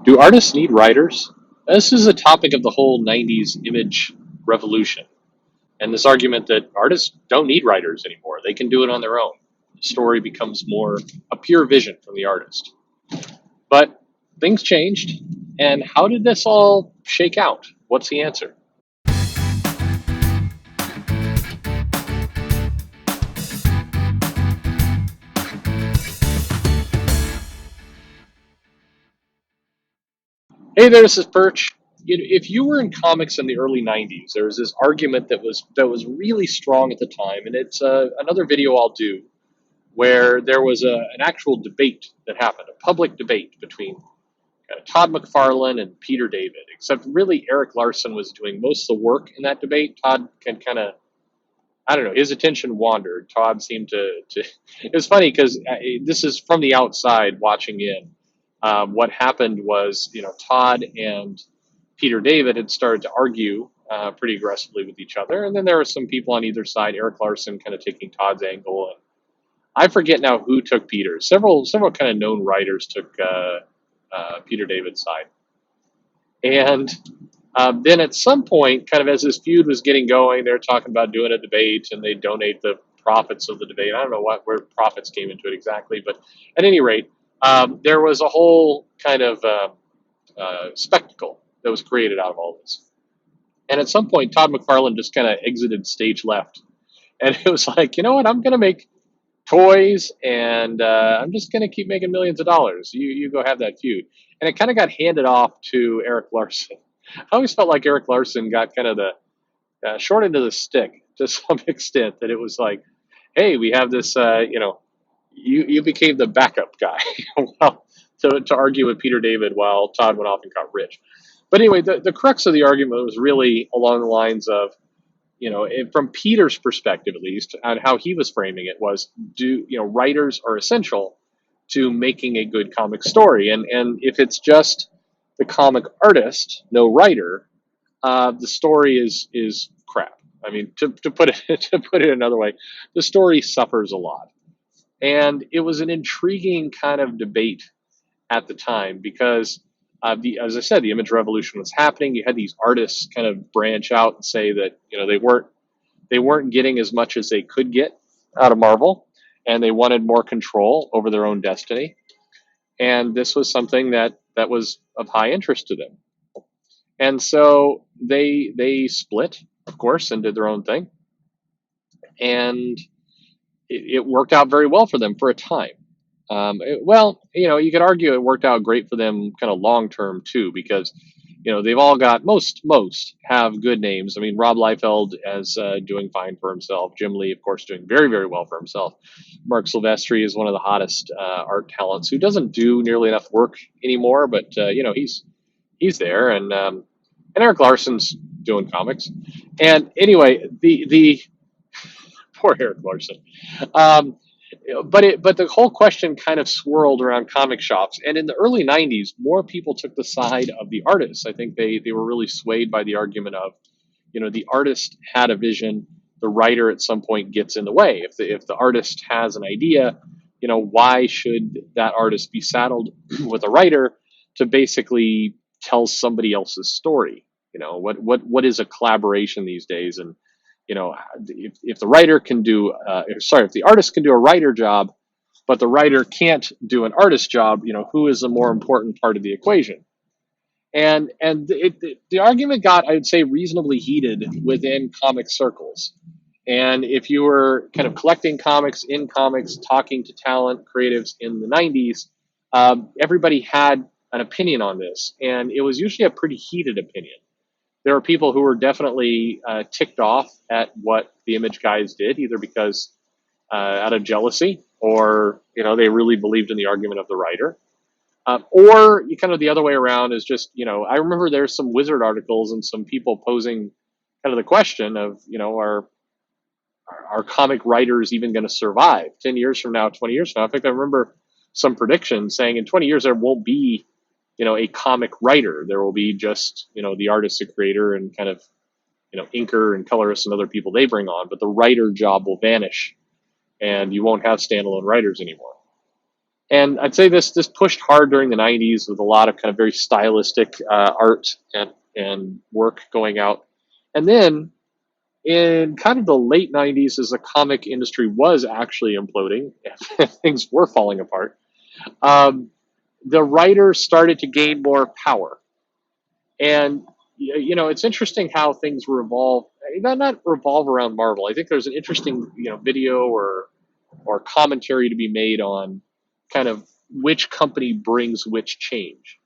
Do artists need writers? This is a topic of the whole 90s image revolution. And this argument that artists don't need writers anymore. They can do it on their own. The story becomes more a pure vision from the artist. But things changed. And how did this all shake out? What's the answer? Hey there, this is Perch. If you were in comics in the early '90s, there was this argument that was really strong at the time, and it's another video I'll do where there was an actual debate that happened, a public debate between Todd McFarlane and Peter David. Except really, Eric Larson was doing most of the work in that debate. Todd can kind of, I don't know, his attention wandered. Todd seemed to it was funny because this is from the outside watching in. What happened was, Todd and Peter David had started to argue pretty aggressively with each other, and then there were some people on either side. Eric Larson kind of taking Todd's angle, and I forget now who took Peter's. Several kind of known writers took Peter David's side, and then at some point, kind of as this feud was getting going, they were talking about doing a debate, and they donate the profits of the debate. I don't know where profits came into it exactly, but at any rate, there was a whole kind of spectacle that was created out of all this. And at some point, Todd McFarlane just kind of exited stage left, and it was like, you know what, I'm going to make toys, and I'm just going to keep making millions of dollars. You go have that feud. And it kind of got handed off to Eric Larson. I always felt like Eric Larson got kind of the short end of the stick to some extent, that it was like, hey, we have this, you became the backup guy well, to argue with Peter David while Todd went off and got rich. But anyway, the crux of the argument was really along the lines of, from Peter's perspective, at least, on how he was framing it was, writers are essential to making a good comic story. And if it's just the comic artist, no writer, the story is crap. I mean, to put it to put it another way, the story suffers a lot. And it was an intriguing kind of debate at the time because, as I said, the image revolution was happening. You had these artists kind of branch out and say that they weren't getting as much as they could get out of Marvel, and they wanted more control over their own destiny. And this was something that was of high interest to them. And so they split, of course, and did their own thing. And it worked out very well for them for a time. You could argue it worked out great for them kind of long term too, because they've all got most have good names. I mean, Rob Liefeld as doing fine for himself. Jim Lee, of course, doing very, very well for himself. Mark Silvestri is one of the hottest art talents who doesn't do nearly enough work anymore, but he's there, and Eric Larson's doing comics. And anyway, the poor Eric Larson. But the whole question kind of swirled around comic shops, and in the early '90s, more people took the side of the artists. I think they were really swayed by the argument of, the artist had a vision, the writer at some point gets in the way. If the artist has an idea, why should that artist be saddled with a writer to basically tell somebody else's story? What is a collaboration these days? And if the writer can do, if the artist can do a writer job, but the writer can't do an artist job, who is the more important part of the equation? And the argument got, I would say, reasonably heated within comic circles. And if you were kind of collecting comics, in comics, talking to talent, creatives in the '90s, everybody had an opinion on this, and it was usually a pretty heated opinion. There were people who were definitely ticked off at what the image guys did, either because out of jealousy, or they really believed in the argument of the writer, or you kind of the other way around is just I remember there's some Wizard articles and some people posing kind of the question of are comic writers even going to survive 10 years from now, 20 years from now? In fact, I remember some predictions saying in 20 years there won't be a comic writer. There will be just, the artist, the creator, and kind of, inker and colorists and other people they bring on, but the writer job will vanish and you won't have standalone writers anymore. And I'd say this pushed hard during the '90s with a lot of kind of very stylistic art and work going out. And then in kind of the late '90s, as the comic industry was actually imploding and things were falling apart, um, the writers started to gain more power. And it's interesting how things revolve, not revolve around Marvel. I think there's an interesting video or commentary to be made on kind of which company brings which change.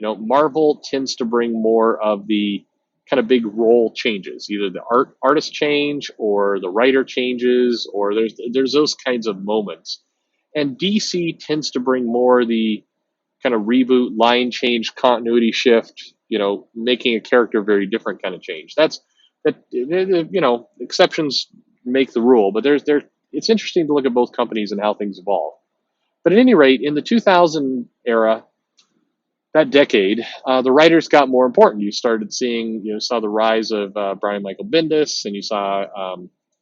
Marvel tends to bring more of the kind of big role changes, either the artist change or the writer changes, or there's those kinds of moments. And DC tends to bring more the kind of reboot, line change, continuity shift, making a character very different kind of change. Exceptions make the rule, but it's interesting to look at both companies and how things evolve. But at any rate, in the 2000 era, that decade, the writers got more important. You started seeing, saw the rise of Brian Michael Bendis, and you saw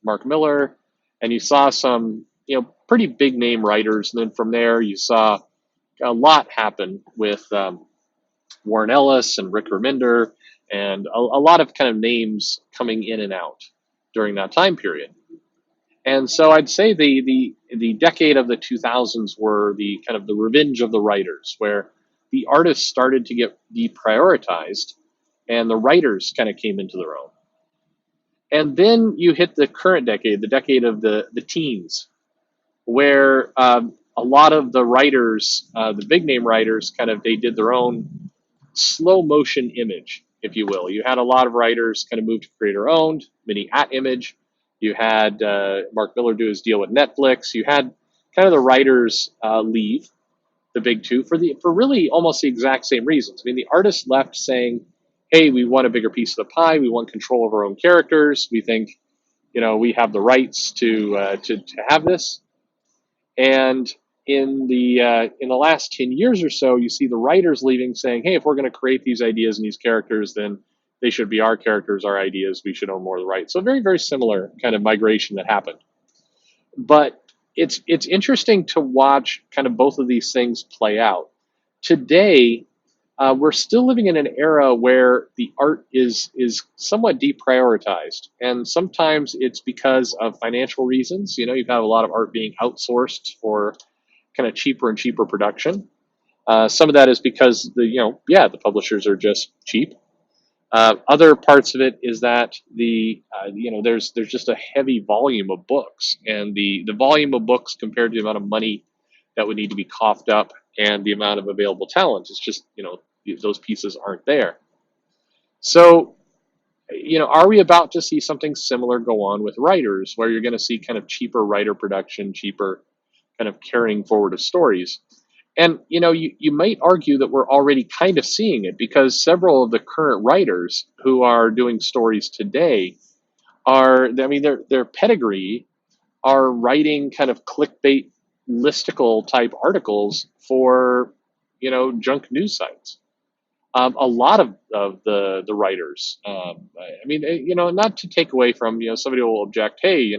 Mark Miller, and you saw some, pretty big name writers. And then from there, you saw a lot happen with Warren Ellis and Rick Remender, and a lot of kind of names coming in and out during that time period. And so I'd say the decade of the 2000s were the kind of the revenge of the writers, where the artists started to get deprioritized and the writers kind of came into their own. And then you hit the current decade, the decade of the teens, where a lot of the writers, the big name writers, kind of they did their own slow motion image, if you will. You had a lot of writers kind of move to creator owned, mini at image. You had Mark Miller do his deal with Netflix. You had kind of the writers leave the big two for really almost the exact same reasons. I mean, the artists left saying, "Hey, we want a bigger piece of the pie. We want control of our own characters. We think, we have the rights to have this." And in the last 10 years or so, you see the writers leaving, saying, "Hey, if we're going to create these ideas and these characters, then they should be our characters, our ideas. We should own more of the rights." So very, very similar kind of migration that happened. But it's interesting to watch kind of both of these things play out. Today, we're still living in an era where the art is somewhat deprioritized, and sometimes it's because of financial reasons. You've had a lot of art being outsourced for kind of cheaper and cheaper production. Some of that is because the publishers are just cheap. Other parts of it is that there's just a heavy volume of books, and the volume of books compared to the amount of money that would need to be coughed up and the amount of available talent, it's just those pieces aren't there. So are we about to see something similar go on with writers, where you're going to see kind of cheaper writer production, cheaper kind of carrying forward of stories? And you might argue that we're already kind of seeing it, because several of the current writers who are doing stories today their pedigree are writing kind of clickbait listicle type articles for junk news sites. A lot of the writers, not to take away from, somebody will object, hey,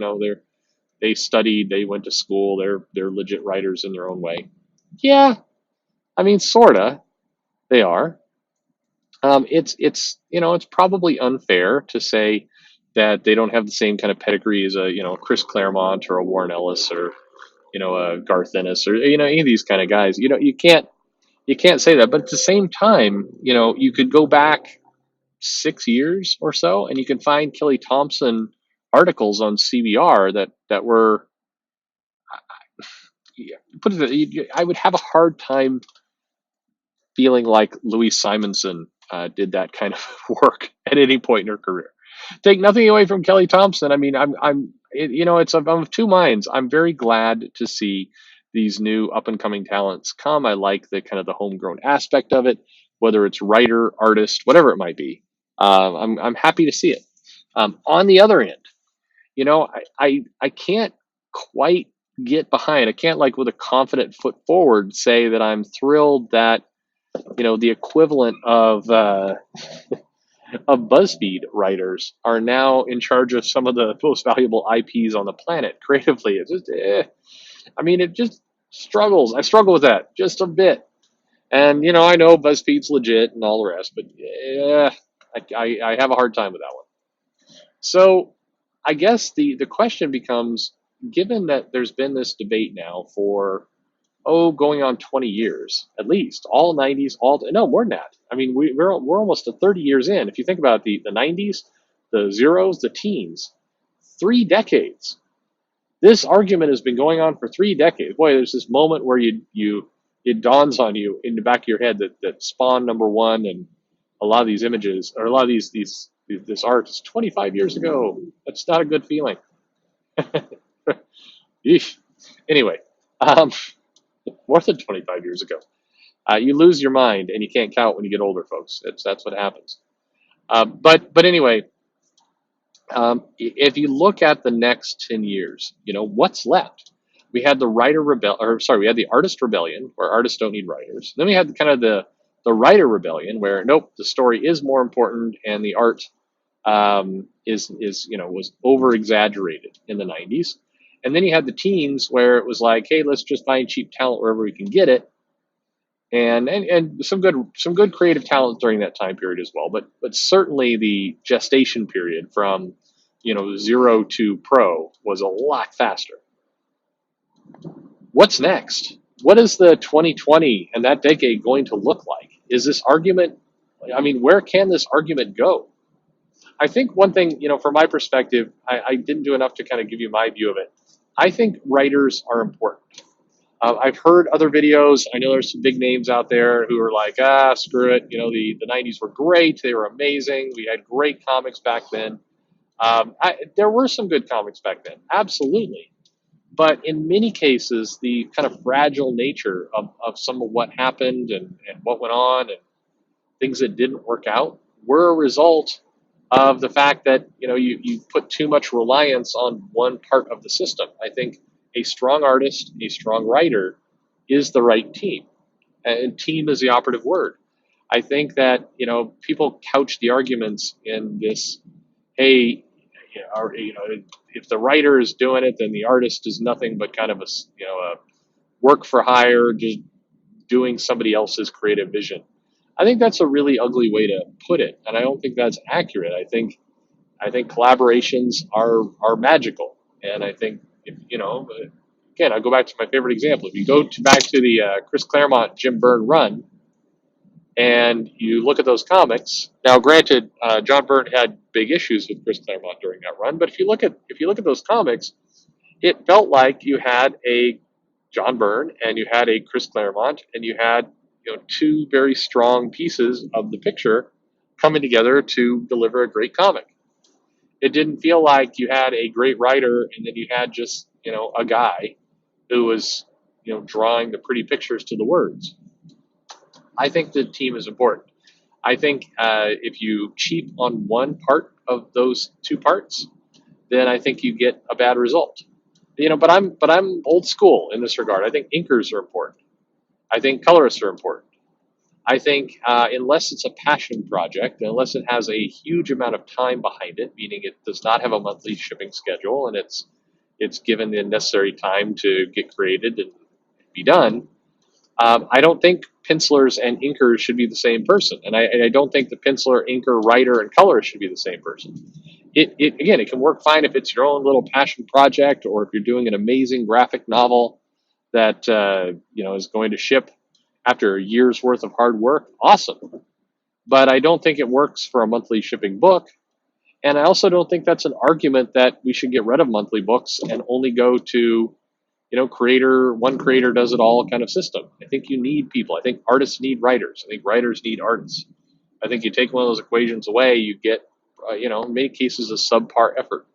they studied, they went to school, they're legit writers in their own way. Yeah, I mean, sorta, they are. It's probably unfair to say that they don't have the same kind of pedigree as a Chris Claremont or a Warren Ellis or a Garth Ennis or any of these kind of guys. You can't say that, but at the same time, you could go back 6 years or so, and you can find Kelly Thompson articles on CBR that were. I would have a hard time feeling like Louise Simonson did that kind of work at any point in her career. Take nothing away from Kelly Thompson. I mean, I'm of two minds. I'm very glad to see these new up and coming talents come. I like the kind of the homegrown aspect of it, whether it's writer, artist, whatever it might be. I'm happy to see it. On the other end, I can't quite get behind. I can't, like, with a confident foot forward, say that I'm thrilled that the equivalent of BuzzFeed writers are now in charge of some of the most valuable IPs on the planet creatively. It's just, I struggle with that just a bit. And I know BuzzFeed's legit and all the rest, but yeah, I have a hard time with that one. So I guess the question becomes, given that there's been this debate now for going on 20 years at least, all 90s, all no more than that. I mean, we're almost to 30 years in. If you think about the 90s, the zeros, the teens, 3 decades. This argument has been going on for 3 decades. Boy, there's this moment where it dawns on you in the back of your head that Spawn number one and a lot of these images or a lot of this art is 25 years ago. That's not a good feeling. Yeesh. Anyway, um, more than 25 years ago. You lose your mind and you can't count when you get older, folks. That's what happens. But anyway, if you look at the next 10 years, what's left? We had the we had the artist rebellion, where artists don't need writers. Then we had kind of the writer rebellion, where nope, the story is more important, and the art was over exaggerated in the 90s. And then you had the teens, where it was like, hey, let's just find cheap talent wherever we can get it, and some good creative talent during that time period as well. But certainly the gestation period from zero to pro was a lot faster. What's next? What is the 2020 and that decade going to look like? Is this argument? I mean, where can this argument go? I think one thing, from my perspective, I didn't do enough to kind of give you my view of it. I think writers are important. I've heard other videos. I know there's some big names out there who are like, screw it. The 90s were great. They were amazing. We had great comics back then. There were some good comics back then, absolutely. But in many cases, the kind of fragile nature of some of what happened and what went on and things that didn't work out were a result of the fact that you put too much reliance on one part of the system. I think a strong artist, a strong writer is the right team. And team is the operative word. I think that, people couch the arguments in this, hey, if the writer is doing it, then the artist is nothing but kind of a work for hire, just doing somebody else's creative vision. I think that's a really ugly way to put it, and I don't think that's accurate. I think collaborations are magical, and I think again, I'll go back to my favorite example. If you go back to the Chris Claremont, Jim Byrne run, and you look at those comics. Now, granted, John Byrne had big issues with Chris Claremont during that run, but if you look at those comics, it felt like you had a John Byrne and you had a Chris Claremont, and you had two very strong pieces of the picture coming together to deliver a great comic. It didn't feel like you had a great writer and then you had just a guy who was drawing the pretty pictures to the words. I think the team is important. I think if you cheap on one part of those two parts, then I think you get a bad result. But I'm old school in this regard. I think inkers are important. I think colorists are important. I think unless it's a passion project, unless it has a huge amount of time behind it, meaning it does not have a monthly shipping schedule and it's given the necessary time to get created and be done, I don't think pencilers and inkers should be the same person, and I don't think the penciler, inker, writer, and colorist should be the same person. It can work fine if it's your own little passion project, or if you're doing an amazing graphic novel that is going to ship after a year's worth of hard work. Awesome, but I don't think it works for a monthly shipping book, and I also don't think that's an argument that we should get rid of monthly books and only go to one creator does it all kind of system. I think you need people. I think artists need writers. I think writers need artists. I think you take one of those equations away, you get, in many cases, a subpar effort.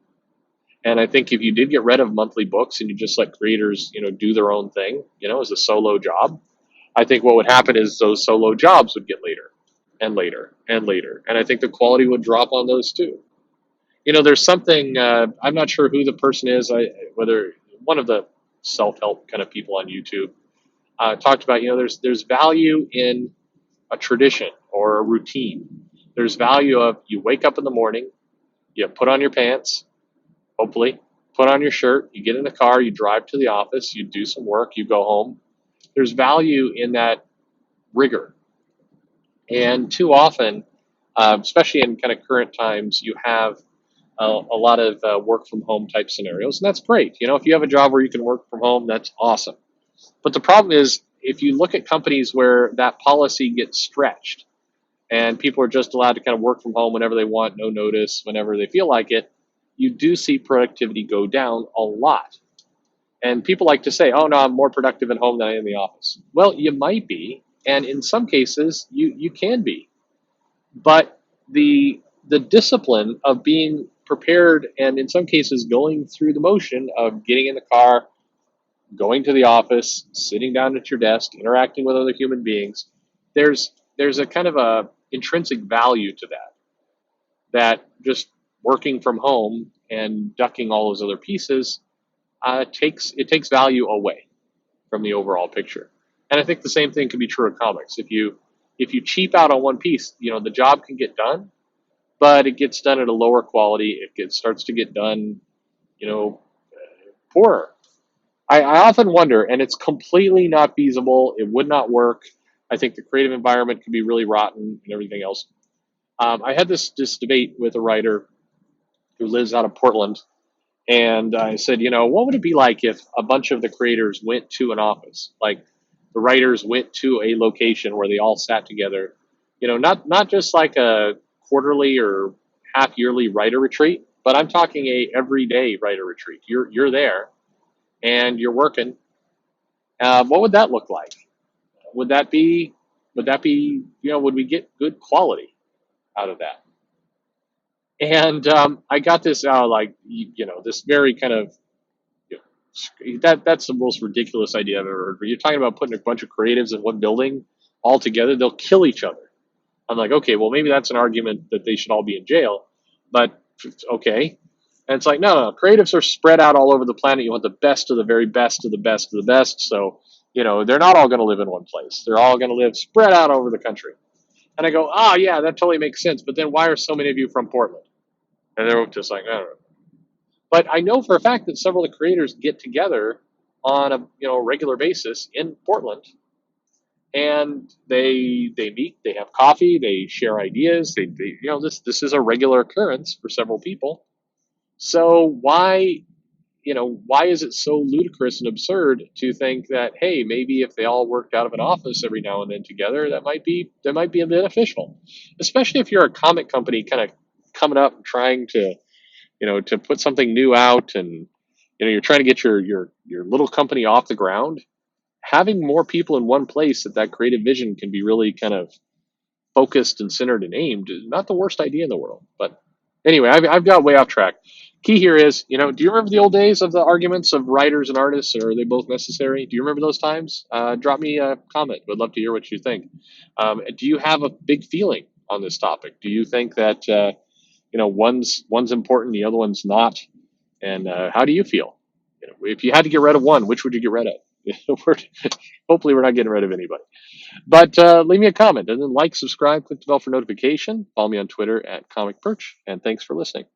And I think if you did get rid of monthly books and you just let creators, do their own thing, as a solo job, I think what would happen is those solo jobs would get later and later and later. And I think the quality would drop on those too. There's something, I'm not sure who the person is, whether one of the self-help kind of people on YouTube talked about, there's value in a tradition or a routine. There's value of you wake up in the morning, you put on your pants, hopefully, put on your shirt, you get in the car, you drive to the office, you do some work, you go home. There's value in that rigor. And too often, especially in kind of current times, you have a lot of work from home type scenarios, and that's great. You know, if you have a job where you can work from home, that's awesome. But the problem is, if you look at companies where that policy gets stretched and people are just allowed to kind of work from home whenever they want, no notice, whenever they feel like it, you do see productivity go down a lot. And people like to say, oh, no, I'm more productive at home than I am in the office. Well, you might be. And in some cases, you can be. But the discipline of being prepared and in some cases going through the motion of getting in the car, going to the office, sitting down at your desk, interacting with other human beings, there's a kind of a intrinsic value to that just working from home and ducking all those other pieces takes value away from the overall picture. And I think the same thing can be true of comics. If you cheap out on one piece, you know, the job can get done, but it gets done at a lower quality. Starts to get done, you know, poorer. I often wonder, and it's completely not feasible. It would not work. I think the creative environment could be really rotten and everything else. I had this debate with a writer who lives out of Portland, and I said, you know, what would it be like if a bunch of the creators went to an office, like the writers went to a location where they all sat together, you know, not just like a quarterly or half yearly writer retreat, but I'm talking a everyday writer retreat. You're there and you're working. What would that look like? Would that be you know, would we get good quality out of that? And I got this like you know, this very kind of, you know, that's the most ridiculous idea I've ever heard. But you're talking about putting a bunch of creatives in one building all together, they'll kill each other. I'm like, okay, well maybe that's an argument that they should all be in jail, but okay. And it's like, no, creatives are spread out all over the planet. You want the best of the very best of the best of the best. So, you know, they're not all going to live in one place. They're all going to live spread out over the country. And I go, oh yeah, that totally makes sense. But then why are so many of you from Portland? And they're just like, I don't know. But I know for a fact that several of the creators get together on a, you know, regular basis in Portland, and they meet, they have coffee, they share ideas. They you know, this is a regular occurrence for several people. So why is it so ludicrous and absurd to think that, hey, maybe if they all worked out of an office every now and then together, that might be beneficial, especially if you're a comic company kind of coming up and trying to, you know, to put something new out, and you know, you're trying to get your little company off the ground. Having more people in one place that creative vision can be really kind of focused and centered and aimed is not the worst idea in the world. But anyway, I've got way off track. Key here is, you know, do you remember the old days of the arguments of writers and artists? Or are they both necessary? Do you remember those times? Drop me a comment. Would love to hear what you think. Do you have a big feeling on this topic? Do you think that you know, one's important, the other one's not? And how do you feel? You know, if you had to get rid of one, which would you get rid of? Hopefully, we're not getting rid of anybody. But leave me a comment and then like, subscribe, click the bell for notification. Follow me on Twitter at Comic Perch, and thanks for listening.